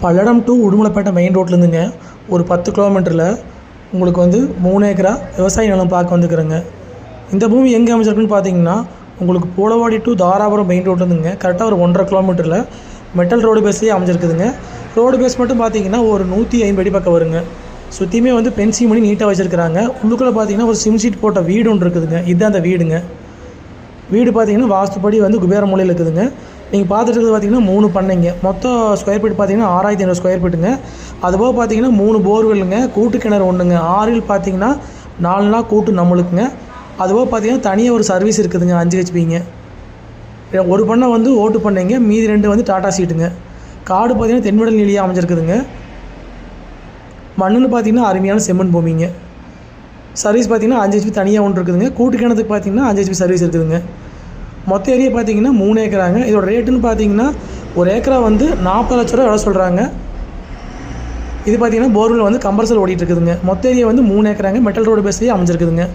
Palladam to Udumalaipettai main ரோட்லேருந்துங்க ஒரு 10 கிலோமீட்டரில் உங்களுக்கு வந்து 3 ஏக்கரா விவசாய நிலம் பார்க்க வந்துக்கிறேங்க. இந்த பூமி எங்கே அமைச்சிருக்குன்னு பார்த்தீங்கன்னா, உங்களுக்கு பூலவாடி டு தாராபுரம் மெயின் ரோட்லேருந்துங்க கரெக்டாக ஒரு 1.5 கிலோமீட்டரில் மெட்டல் ரோடு பேஸ்லேயே அமைஞ்சிருக்குதுங்க. ரோடு பேஸ் மட்டும் பார்த்தீங்கன்னா ஒரு 150 அடி பக்கம் வருங்க. சுற்றியுமே வந்து பென்சிங் பண்ணி நீட்டாக வச்சுருக்கிறாங்க. உள்ளுக்குள்ளே பார்த்தீங்கன்னா ஒரு சிம் ஷீட் போட்ட வீடு ஒன்று இருக்குதுங்க. இதுதான் அந்த வீடுங்க. வீடு பார்த்தீங்கன்னா வாஸ்துப்படி வந்து குபேர மூலையில் இருக்குதுங்க. நீங்கள் பார்த்துட்டு இருக்கிறது பார்த்தீங்கன்னா 3 பண்ணைங்க. மொத்தம் ஸ்கொயர் ஃபீட் பார்த்தீங்கன்னா 6500 ஸ்கொயர் ஃபீட்டுங்க. அதுபோக பார்த்தீங்கன்னா 3 போர்வெல்லுங்க, கூட்டு கிணறு ஒன்றுங்க, ஆறில் பார்த்தீங்கன்னா 4 நாள் கூட்டு நம்மளுக்குங்க. அதுபோக பார்த்தீங்கன்னா தனியாக ஒரு சர்வீஸ் இருக்குதுங்க 5 ஹெச்பிங்க. ஒரு பண்ணை வந்து ஓட்டு பண்ணைங்க, மீதி 2 வந்து டாடா சீட்டுங்க. காடு பார்த்தீங்கன்னா தென்மடல் நிலையாக அமைஞ்சிருக்குதுங்க. மண்ணுன்னு பார்த்தீங்கன்னா அருமையான செம்மண் பூமிங்க. சர்வீஸ் பார்த்தீங்கன்னா 5 ஹெச்பி தனியாக ஒன்று இருக்குதுங்க. கூட்டு கிணத்துக்கு பார்த்தீங்கன்னா 5 ஹெச்பி சர்வீஸ் இருக்குதுங்க. மொத்த ஏரியா பார்த்தீங்கன்னா 3 ஏக்கராங்க. இதோட ரேட்டுன்னு பார்த்தீங்கன்னா ஒரு ஏக்கரா வந்து 40 லட்ச ரூபா எவ்வளோ சொல்கிறாங்க. இது பார்த்தீங்கன்னா போர்வெல் வந்து கம்பல்சரி ஓடிட்டு இருக்குதுங்க. மொத்த ஏரியா வந்து 3 ஏக்கராங்க. மெட்டல் ரோடு பேஸ்லேயே அமைஞ்சிருக்குதுங்க.